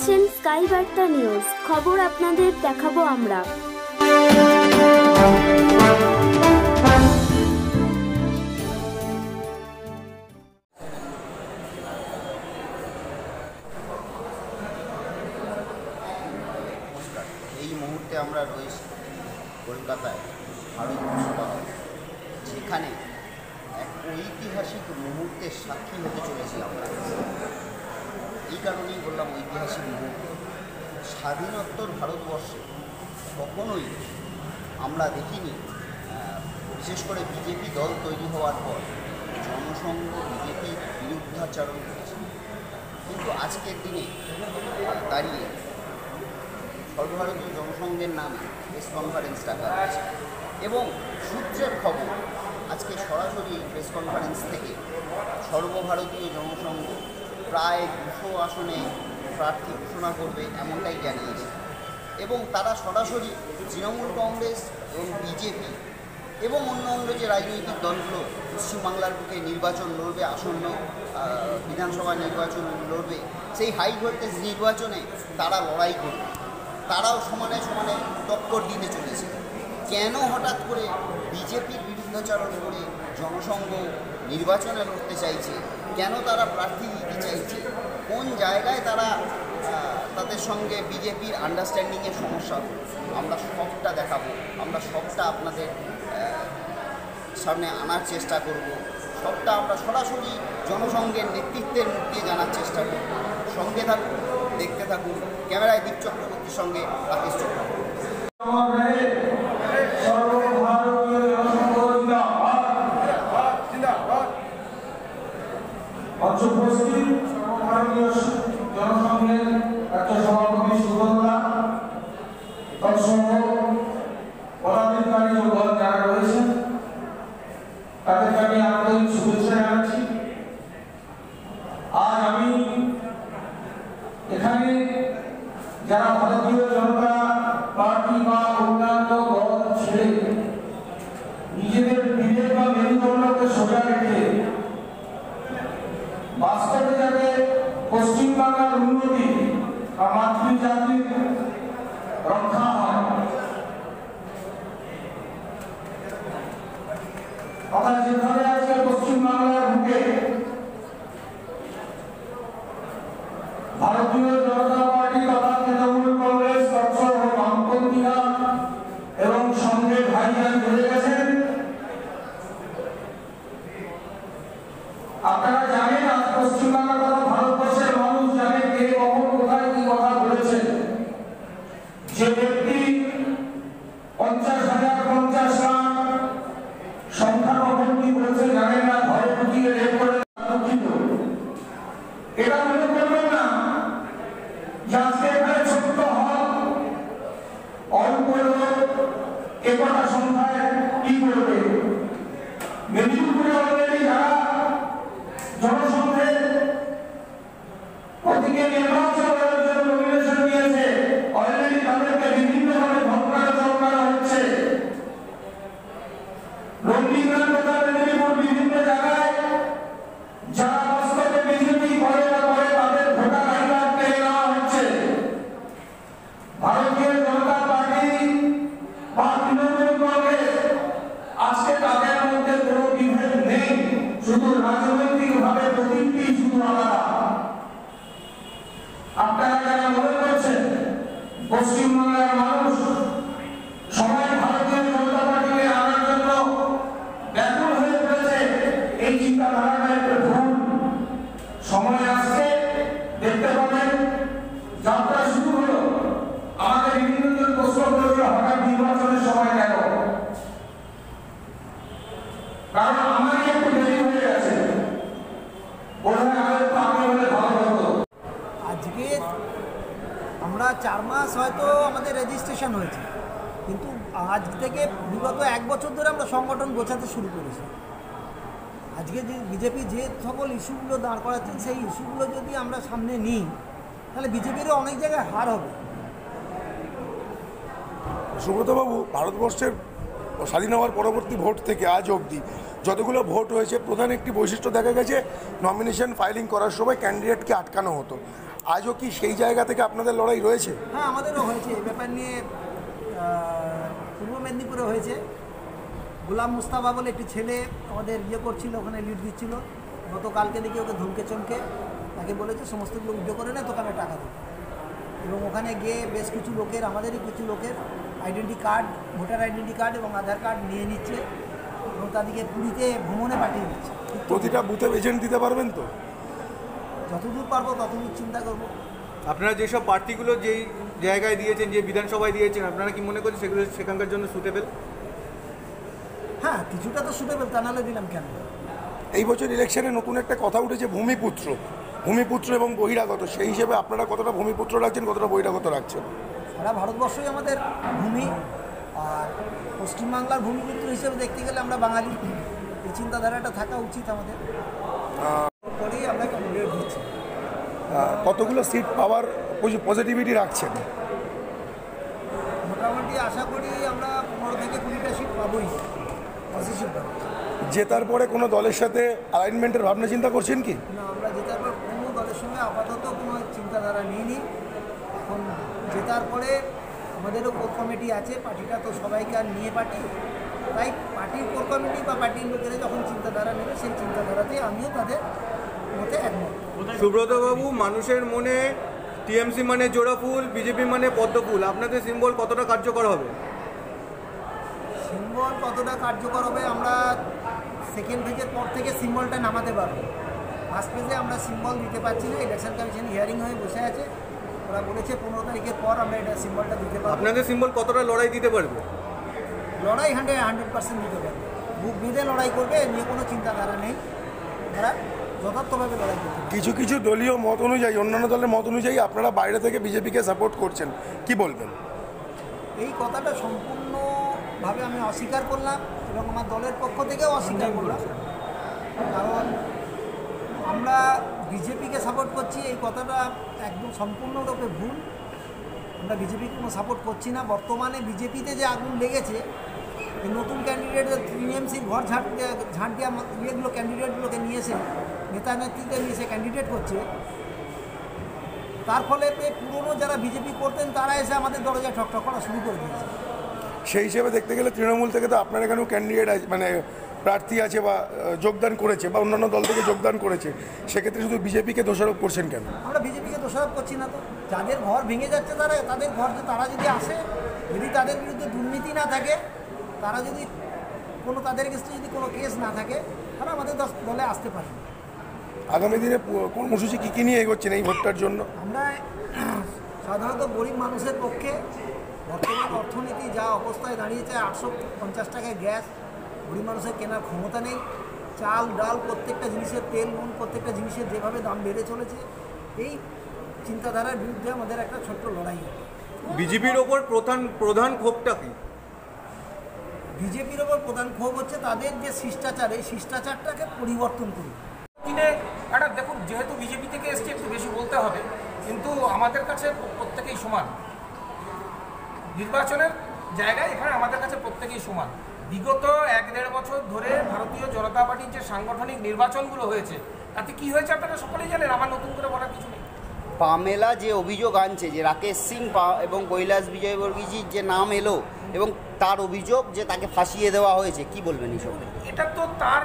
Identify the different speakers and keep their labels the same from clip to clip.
Speaker 1: দেখছেন স্কাই বার্তা নিউজ। খবর আপনাদের দেখাবো আমরা।
Speaker 2: এই মুহূর্তে আমরা রয়েছি কলকাতায় ভারতবর্ষ, যেখানে এক ঐতিহাসিক মুহূর্তের সাক্ষী হতে চলেছি আমরা। এই কারণেই বললাম ঐতিহাসিক মুহূর্ত। স্বাধীনোত্তর ভারতবর্ষে কখনোই আমরা দেখিনি, বিশেষ করে বিজেপি দল তৈরি হওয়ার পর জনসংঘ বিজেপির বিরুদ্ধাচরণ করেছে। কিন্তু আজকের দিনে দাঁড়িয়ে সর্বভারতীয় জনসংঘের নামে প্রেস কনফারেন্স ডাকা হয়েছে এবং সূত্রের খবর আজকে সরাসরি প্রেস কনফারেন্স থেকে সর্বভারতীয় জনসংঘ প্রায় 200 আসনে প্রার্থী ঘোষণা করবে এমনটাই জানিয়েছে এবং তারা সরাসরি তৃণমূল কংগ্রেস এবং বিজেপি এবং অন্য যে রাজনৈতিক দলগুলো পশ্চিমবাংলার বুকে নির্বাচন লড়বে, আসন্ন বিধানসভা নির্বাচন লড়বে, সেই হাই ভোল্টেজ নির্বাচনে তারা লড়াই করবে। তারাও সমানে সমানে টক্কর দিতে চলেছে। কেন হঠাৎ করে বিজেপির বিরুদ্ধাচরণ করে জনসংঘ নির্বাচনে লড়তে চাইছে, কেন তারা প্রার্থী দিতে চাইছে, কোন জায়গায় তারা তাদের সঙ্গে বিজেপির আন্ডারস্ট্যান্ডিংয়ের সমস্যা, আমরা সবটা দেখাবো, আমরা সবটা আপনাদের সামনে আনার চেষ্টা করব, সবটা আমরা সরাসরি জনসংঘের নেতৃত্বের মুখ দিয়ে জানার চেষ্টা করব। সঙ্গে থাকুন, দেখতে থাকুন। ক্যামেরায় দীপ চক্রবর্তীর সঙ্গে রাকেশ চক্রবর্তী।
Speaker 3: জনসংঘের রাজ্য সভাপতি সুগন্ধা তৎসঙ্গ পদাধিকারী ও দল যারা রয়েছেন তাদেরকে আমি আন্তরিক শুভেচ্ছা জানাচ্ছি। আজ আমি এখানে যারা ভারতীয় জনতা পার্টি বা অন্যান্য দল ছেড়ে নিজেদের বিবেক বা মেরুদণ্ডকে সোজা রেখে বাস্তবে যাতে পশ্চিমবাংলার উন্নতি বা মাতৃজাতির রক্ষা হয়, অর্থাৎ যেভাবে আজকে পশ্চিমবাংলার বুকে ভারতীয় জনতা পার্টি তথা তৃণমূল কংগ্রেস তৎসহ বামপন্থীরা এবং সঙ্গে ভাইজান ধরে গেছেন। আপনারা জানেন আজ পশ্চিমবাংলা তথা ভারতবর্ষের মানুষ জানে কে কখন কোথায় কি কথা বলেছেন। যে ব্যক্তি 50,050 লাখ সংখ্যা কখনই বলেছে জানেন না, ঘরে ঢুকিয়ে রেপ করে দুঃখিত। এটা মনে করবেন না যে আজকে এখানে ছোট্ট হল অল্প একটা সংখ্যায় কি করবে। মেদিনীপুরে অলরেডি যারা জনসংঘের প্রতীকে নির্বাচন করার জন্য নমিনেশন নিয়েছে, অলরেডি তাদেরকে বিভিন্নভাবে ধমকানো হচ্ছে। নন্দীগ্রাম তথা মেদিনীপুর বিভিন্ন জায়গায় যারা বাস্তবে বিজেপি করে না করে তাদের ভোটার আই কার্ড কেড়ে নেওয়া হচ্ছে। ভারতীয় জনতা পার্টি বা তৃণমূল কংগ্রেস আজকে তাদের মধ্যে কোনো বিভেদ নেই, শুধু রাজনৈতিক ভাবে প্রতীকটি শুধু আলাদা। আপনারা যারা মনে করছেন পশ্চিমবাংলার মানুষ সবাই ভারতীয় জনতা পার্টিকে আনার জন্য ব্যাকুল হয়ে পড়েছে, এই চিন্তাধারাটা একটু ভুল। সময় আসছে, দেখতে পাবেন যাত্রা শুরু হলো। আমাদের বিভিন্ন জন প্রশ্ন করেছিল হঠাৎ নির্বাচনের সময় কেন, কারণ আমারই একটু দেরি হয়ে গেছে, বোধহয় আরেকটু আগে হলে ভালো হতো।
Speaker 4: আজকে আমরা 4 মাস হয়তো আমাদের রেজিস্ট্রেশন হয়েছে, কিন্তু আজ থেকে বিগত 1 বছর ধরে আমরা সংগঠন গোছাতে শুরু করেছি। আজকে যে বিজেপি যে সকল ইস্যুগুলো দাঁড় করাচ্ছেন সেই ইস্যুগুলো যদি আমরা সামনে নিই তাহলে বিজেপিরও অনেক জায়গায় হার হবে।
Speaker 5: সুব্রতবাবু, ভারতবর্ষের স্বাধীন হওয়ার পরবর্তী ভোট থেকে আজ অবধি যতগুলো ভোট হয়েছে প্রধান একটি বৈশিষ্ট্য দেখা গেছে, নমিনেশন ফাইলিং করার সময় ক্যান্ডিডেটকে আটকানো হতো। আজও কি সেই জায়গা থেকে আপনাদের লড়াই রয়েছে?
Speaker 4: হ্যাঁ, আমাদেরও হয়েছে এই ব্যাপার নিয়ে। পূর্ব মেদিনীপুরে হয়েছে। গোলাম মুস্তাফা বলে একটি ছেলে আমাদের করছিল, ওখানে লিড দিচ্ছিল। গতকালকে দেখি ওকে ধমকে চমকে তাকে বলেছে সমস্তগুলো উদ্যোগ করে না, তোকে আমি টাকা দেবো। এবং ওখানে গিয়ে বেশ কিছু লোকের, আমাদেরই কিছু লোকের identity card, voter identity card এবং আধার কার্ড নিয়ে নিচ্ছে এবং তাদেরকে পুরীতে ভ্রমণে পাঠিয়ে দিচ্ছে।
Speaker 5: প্রতিটা বুথে এজেন্ট দিতে পারবেন তো?
Speaker 4: যতদূর পারবো ততদূর চিন্তা করবো।
Speaker 6: আপনারা যেসব প্রার্থীগুলো যেই জায়গায় দিয়েছেন, যে বিধানসভায় দিয়েছেন, আপনারা কি মনে করছেন সেগুলো সেখানকার জন্য সুটেবল?
Speaker 4: হ্যাঁ, কিছুটা তো সুটেবল, তা নাহলে দিলাম কেন?
Speaker 5: এই বছর ইলেকশনে নতুন একটা কথা উঠেছে ভূমিপুত্র এবং বহিরাগত। সেই হিসেবে আপনারা কতটা ভূমিপুত্র রাখছেন, কতটা বহিরাগত রাখছেন?
Speaker 4: সারা ভারতবর্ষই আমাদের ভূমি, আর পশ্চিমবাংলার ভূমিপুত্র হিসেবে দেখতে গেলে আমরা বাঙালি। এই চিন্তাধারাটা থাকা উচিত আমাদের। পরেই আমরা ক্যান্ডিডেট দিচ্ছি।
Speaker 5: কতগুলো সিট পাওয়ার পজিটিভিটি রাখছেন?
Speaker 4: মোটামুটি আশা করি আমরা 15 থেকে 20টা সিট পাবোই পজিটিভ।
Speaker 5: জেতার পরে কোনো দলের সাথে অ্যালাইনমেন্টের ভাবনা চিন্তা করছেন কি?
Speaker 4: না, আমরা জেতার পর কোনো দলের সঙ্গে আপাতত কোনো চিন্তাধারা নিইনি। এখন জেতার পরে আমাদেরও কোর কমিটি আছে, পার্টিটা তো সবাইকে আর নিয়ে পার্টি, তাই পার্টির কোর কমিটি বা পার্টির লোকেরা যখন চিন্তাধারা নেবে সেই চিন্তাধারাতেই আমিও তাদের মতে একমত।
Speaker 6: সুব্রতবাবু, মানুষের মনে টিএমসি মানে জোড়া ফুল, বিজেপি মানে পদ্ম ফুল, আপনাদের সিম্বল কতটা কার্যকর হবে?
Speaker 4: সিম্বল কতটা কার্যকর হবে, আমরা সেকেন্ড ফেজের পর থেকে সিম্বলটা নামাতে পারবো। ফার্স্ট ফেজে আমরা সিম্বল দিতে পারছি না। ইলেকশন কমিশন হিয়ারিং হয়ে বসে আছে, ওরা বলেছে 15 তারিখের পর আমরা এটা সিম্বলটা দিতে পারবো।
Speaker 6: আপনাদের সিম্বল কতটা লড়াই দিতে পারবে?
Speaker 4: লড়াই 100% দিতে পারবে। বুক বেঁধে লড়াই করবে, এ নিয়ে কোনো চিন্তাধারা নেই। ওরা যথার্থভাবে লড়াই করতে পারবে।
Speaker 5: কিছু কিছু দলীয় মত অনুযায়ী, অন্যান্য দলের মত অনুযায়ী আপনারা বাইরে থেকে বিজেপিকে সাপোর্ট করছেন, কি বলবেন?
Speaker 4: এই কথাটা সম্পূর্ণভাবে আমি অস্বীকার করলাম এবং আমার দলের পক্ষ থেকেও অস্বীকার করলাম। কারণ আমরা বিজেপিকে সাপোর্ট করছি, এই কথাটা একদম সম্পূর্ণরূপে ভুল। আমরা বিজেপিকে কোনো সাপোর্ট করছি না। বর্তমানে বিজেপিতে যে আগুন লেগেছে, এই নতুন ক্যান্ডিডেট টিএমসির ঘর ঝাঁট দেওয়া ইয়েগুলো ক্যান্ডিডেটগুলোকে নিয়ে এসে, নেতা নেত্রীদের নিয়ে এসে ক্যান্ডিডেট করছে, তার ফলে পুরনো যারা বিজেপি করতেন তারা এসে আমাদের দরজায় ঠকঠক করা শুরু করে দিয়েছে।
Speaker 5: সেই হিসেবে দেখতে গেলে তৃণমূল থেকে তো আপনার এখানেও ক্যান্ডিডেট আছে, মানে প্রার্থী আছে বা যোগদান করেছে বা অন্যান্য দল থেকে যোগদান করেছে, সেক্ষেত্রে শুধু বিজেপিকে দোষারোপ করছেন কেন?
Speaker 4: আমরা বিজেপিকে দোষারোপ করছি না তো। যাদের ঘর ভেঙে যাচ্ছে তাদের ঘর, তারা যদি আসে, যদি তাদের বিরুদ্ধে দুর্নীতি না থাকে, তারা যদি তাদের কাছে যদি কোনো কেস না থাকে, তারা আমাদের দলে আসতে পারে।
Speaker 5: আগামী দিনে কর্মসূচি কী নিয়ে এগোচ্ছেন এই ভোটটার জন্য?
Speaker 4: আমরা সাধারণত গরিব মানুষের পক্ষে বর্তমান অর্থনীতি যা অবস্থায় দাঁড়িয়েছে, 850 টাকায় গ্যাস, গরিব মানুষের কেনার ক্ষমতা নেই। চাল ডাল প্রত্যেকটা জিনিসের, তেল নুন প্রত্যেকটা জিনিসের যেভাবে দাম বেড়ে চলেছে, এই চিন্তাধারার বিরুদ্ধে আমাদের একটা ছোট্ট লড়াই হবে।
Speaker 6: বিজেপির ওপর প্রধান ক্ষোভটা কি?
Speaker 4: বিজেপির ওপর প্রধান ক্ষোভ হচ্ছে তাদের যে শিষ্টাচার, এই শিষ্টাচারটাকে পরিবর্তন করুন।
Speaker 7: দিনে একটা দেখুন, যেহেতু বিজেপি থেকে এসছে একটু বেশি বলতে হবে, কিন্তু আমাদের কাছে প্রত্যেকেই সমান। নির্বাচনের জায়গায় এখানে আমাদের কাছে প্রত্যেকেই সমান। বিগত 1-1.5 বছর ধরে ভারতীয় জনতা পার্টির যে সাংগঠনিক নির্বাচনগুলো হয়েছে, তাতে কি হয়েছে আপনারা সকলেই জানেন, আমার নতুন করে বলার কিছু নেই।
Speaker 2: পামেলা যে অভিযোগ আনছে যে রাকেশ সিং এবং কৈলাস বিজয়বর্গীজির যে নাম এলো এবং তার অভিযোগ যে তাকে ফাঁসিয়ে দেওয়া হয়েছে, কি বলবেন এই সঙ্গে?
Speaker 7: এটা তো তার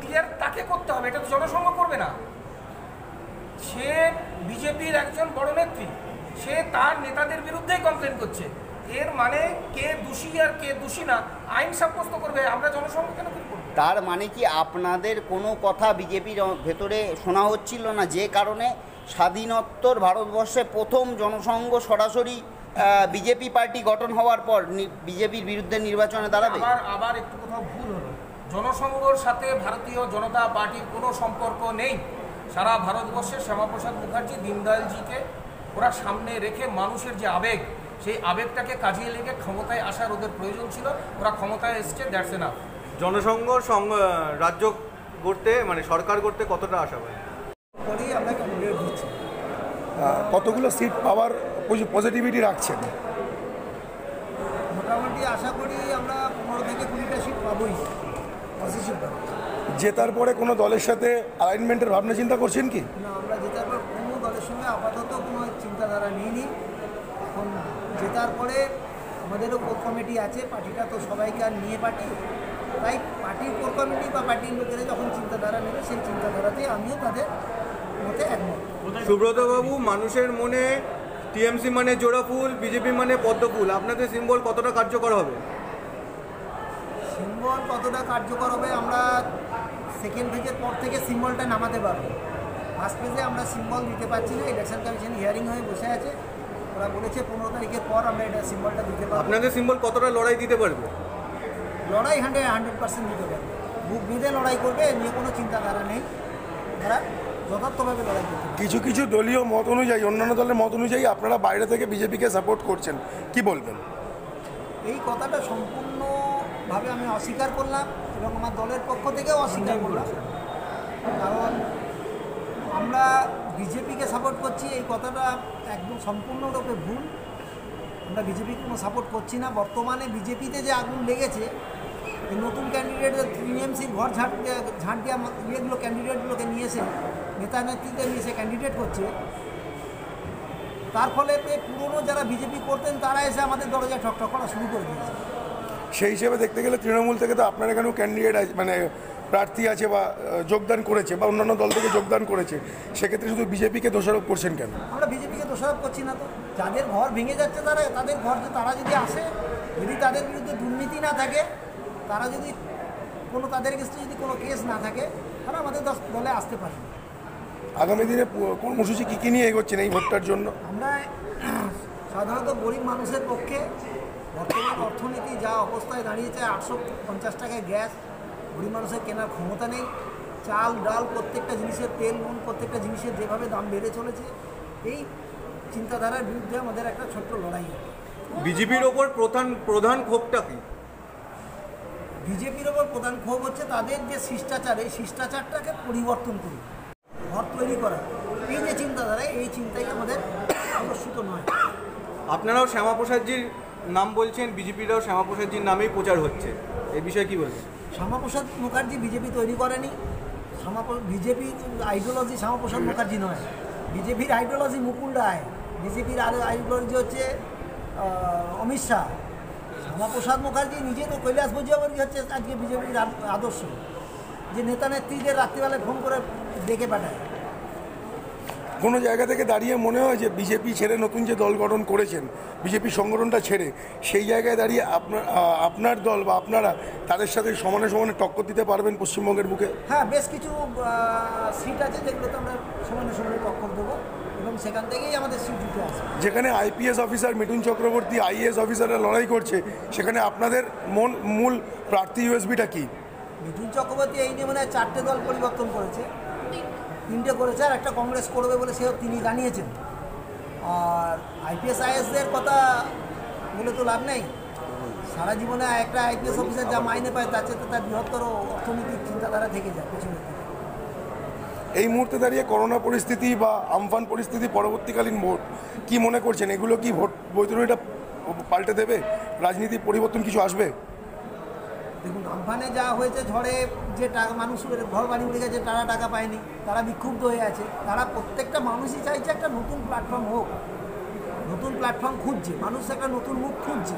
Speaker 7: ক্লিয়ার তাকে করতে হবে, এটা তো জনসংঘ করবে না। সে বিজেপির একজন বড় নেত্রী, সে তার নেতাদের বিরুদ্ধেই কমপ্লেন করছে। এর মানে কে দোষী আর কে দোষী না আইন সাব্যস্ত করবে, আমরা জনসংঘ কেন করব?
Speaker 2: তার মানে কি আপনাদের কোনো কথা বিজেপির ভেতরে শোনা হচ্ছিল না, যে কারণে স্বাধীনোত্তর ভারতবর্ষে প্রথম জনসংঘ সরাসরি বিজেপি পার্টি গঠন হওয়ার পর বিজেপির বিরুদ্ধে নির্বাচনে দাঁড়াবে?
Speaker 7: আবার একটু কোথাও ভুল হলো। জনসংঘর সাথে ভারতীয় জনতা পার্টির কোনো সম্পর্ক নেই। সারা ভারতবর্ষে শ্যামাপ্রসাদ মুখার্জি, দীনদয়ালজিকে ওরা সামনে রেখে মানুষের যে আবেগ, সেই আবেগটাকে কাজে লেগে ক্ষমতায় আসার ওদের প্রয়োজন ছিল, ওরা ক্ষমতায় এসছে, দ্যাটস এনাফ।
Speaker 6: জনসংঘ রাজ্য করতে, মানে সরকার করতে কতটা আশাবাদী?
Speaker 4: পরেই আমরা ক্যান্ডিডেট দিচ্ছি।
Speaker 5: কতগুলো সিট পাওয়ার পজিটিভিটি রাখছেন?
Speaker 4: মোটামুটি আশা করি আমরা 15 থেকে 20টা সিট পাবোই পজিটিভ।
Speaker 5: জেতার পরে কোনো দলের সাথে অ্যালাইনমেন্টের ভাবনা চিন্তা করছেন কি?
Speaker 4: না, আমরা জেতার পর কোনো দলের সঙ্গে আপাতত কোনো চিন্তাধারা নিইনি। এখন জেতার পরে আমাদেরও কোর কমিটি আছে, পার্টিটা তো সবাইকে আর নিয়ে পার্টি, তাই পার্টির কোর কমিটি বা পার্টির লোকেরা যখন চিন্তাধারা নেবে সেই চিন্তাধারাতে আমিও তাদের মতে একমত।
Speaker 6: সুব্রতবাবু, মানুষের মনে টিএমসি মানে জোড়া ফুল, বিজেপি মানে পদ্ম ফুল, আপনাদের সিম্বল কতটা কার্যকর হবে?
Speaker 4: সিম্বল কতটা কার্যকর হবে, আমরা সেকেন্ড ফেজের পর থেকে সিম্বলটা নামাতে পারবো। ফার্স্ট ফেজে আমরা সিম্বল দিতে পারছি না, ইলেকশন কমিশন হিয়ারিং হয়ে বসে আছে, ওরা বলেছে 15 তারিখের পর আমরা এটা সিম্বলটা দিতে পারবো।
Speaker 6: আপনাদের সিম্বল কতটা লড়াই দিতে পারবে?
Speaker 4: লড়াই 100% দিতে পারবে, বুক বেঁধে লড়াই করবে, এ নিয়ে কোনো চিন্তাধারা নেই, তারা যথার্থভাবে লড়াই করতে পারবে।
Speaker 5: কিছু কিছু দলীয় মত অনুযায়ী, অন্যান্য দলের মত অনুযায়ী আপনারা বাইরে থেকে বিজেপিকে সাপোর্ট করছেন, কি বলবেন?
Speaker 4: এই কথাটা সম্পূর্ণভাবে আমি অস্বীকার করলাম এবং আমার দলের পক্ষ থেকেও অস্বীকার করলাম, কারণ আমরা বিজেপিকে সাপোর্ট করছি এই কথাটা একদম সম্পূর্ণরূপে ভুল। আমরা বিজেপিকে কোনো সাপোর্ট করছি না। বর্তমানে বিজেপিতে যে আগুন লেগেছে, এই নতুন ক্যান্ডিডেট টিএমসির ঘর ঝাঁট দেওয়া ইয়েগুলো ক্যান্ডিডেটগুলোকে নিয়ে এসে নেতা নেত্রীকে নিয়ে এসে ক্যান্ডিডেট করছে, তার ফলে পুরনো যারা বিজেপি করতেন তারা এসে আমাদের দরজায় ঠকঠক করা শুরু করে দিয়েছে।
Speaker 5: সেই হিসেবে দেখতে গেলে তৃণমূল থেকে তো আপনার এখানেও ক্যান্ডিডেট আছে, মানে প্রার্থী আছে বা যোগদান করেছে বা অন্যান্য দল থেকে যোগদান করেছে, সেক্ষেত্রে শুধু বিজেপিকে দোষারোপ করছেন কেন?
Speaker 4: আমরা বিজেপিকে দোষারোপ করছি না, তো যাদের ঘর ভেঙে যাচ্ছে তাদের ঘর তারা যদি আসে, যদি তাদের বিরুদ্ধে দুর্নীতি না থাকে, তারা যদি তাদের কাছে যদি কোনো কেস না থাকে, তারা আমাদের দলে আসতে পারে।
Speaker 5: আগামী দিনে কর্মসূচি কী কী নিয়ে এগোচ্ছেন এই ভোটটার জন্য?
Speaker 4: আমরা সাধারণত গরিব মানুষের পক্ষে বর্তমান অর্থনীতি যা অবস্থায় দাঁড়িয়েছে, 850 টাকায় গ্যাস, গরিব মানুষের কেনার ক্ষমতা নেই, চাল ডাল প্রত্যেকটা জিনিসের, তেল নুন প্রত্যেকটা জিনিসের যেভাবে দাম বেড়ে চলেছে, এই চিন্তাধারার বিরুদ্ধে আমাদের একটা ছোট্ট লড়াই।
Speaker 6: বিজেপির ওপর প্রধান ক্ষোভটা কি?
Speaker 4: বিজেপির ওপর প্রধান ক্ষোভ হচ্ছে তাদের যে শিষ্টাচার, এই শিষ্টাচারটাকে পরিবর্তন করি, ঘর তৈরি করা, এই যে চিন্তাধারা, এই চিন্তাই আমাদের আদর্শিত নয়।
Speaker 6: আপনারাও শ্যামাপ্রসাদজির নাম বলছেন, বিজেপিরাও শ্যামাপ্রসাদজির নামেই প্রচার হচ্ছে, এই বিষয়ে কী বলবেন?
Speaker 4: শ্যামাপ্রসাদ মুখার্জি বিজেপি তৈরি করেনি। বিজেপি আইডিওলজি শ্যামাপ্রসাদ মুখার্জি নয়, বিজেপির আইডিওলজি মুকুল রায়, বিজেপির আইডিওলজি হচ্ছে অমিত শাহ। শ্যামাপ্রসাদ মুখার্জি নিজে তো কৈলাস বজিয়াবর্গী হচ্ছে আজকে বিজেপির আদর্শ, যে নেতা নেত্রীদের রাত্রিবেলায় ফোন করে ডেকে পাঠায়।
Speaker 5: কোনো জায়গা থেকে দাঁড়িয়ে মনে হয় যে বিজেপি ছেড়ে নতুন যে দল গঠন করেছেন, বিজেপি সংগঠনটা ছেড়ে, সেই জায়গায় দাঁড়িয়ে আপনার দল বা আপনারা তাদের সাথে সমানে সমানে টক্কর দিতে পারবেন পশ্চিমবঙ্গের বুকে?
Speaker 4: হ্যাঁ, বেশ কিছু সিট আছে যেগুলোতে আমরা সমানে সমানে টক্কর দেবো এবং সেখান থেকেই আমাদের সিট দিতে আসবে।
Speaker 5: যেখানে IPS officer Mithun Chakraborty, IAS অফিসাররা লড়াই করছে, সেখানে আপনাদের মূল প্রার্থী ইউএসবিটা কি?
Speaker 4: মিঠুন চক্রবর্তী এই নিয়ে মনে হয় 4টে দল পরিবর্তন করেছে, 3টে করেছে, আর একটা কংগ্রেস করবে বলে তিনি জানিয়েছেন। আর আইপিএস আইএসদের কথা বলে তো লাভ নেই, সারা জীবনে একটা আইপিএস অফিসার যা মাইনে পায় তার চেয়ে তার বৃহত্তর অর্থনৈতিক চিন্তাধারা থেকে যায় পেছনে।
Speaker 5: এই মুহূর্তে দাঁড়িয়ে করোনা পরিস্থিতি বা আমফান পরিস্থিতি, পরবর্তীকালীন ভোট, কি মনে করছেন এগুলো কি ভোট বৈতরণীটা পাল্টে দেবে? রাজনীতি পরিবর্তন কিছু আসবে?
Speaker 4: দেখুন, আমফানে যা হয়েছে, ঝড়ে যে টাকা মানুষের ঘর বাড়ি উঠে গেছে, তারা টাকা পায়নি, তারা বিক্ষুব্ধ হয়ে আছে, তারা প্রত্যেকটা মানুষই চাইছে একটা নতুন প্ল্যাটফর্ম হোক, নতুন প্ল্যাটফর্ম খুঁজছে, মানুষ একটা নতুন মুখ খুঁজছে।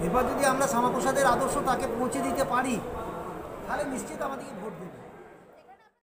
Speaker 4: এবার যদি আমরা শ্যামাপ্রসাদের আদর্শ তাকে পৌঁছে দিতে পারি, তাহলে নিশ্চিত আমাদেরকে ভোট দেবে।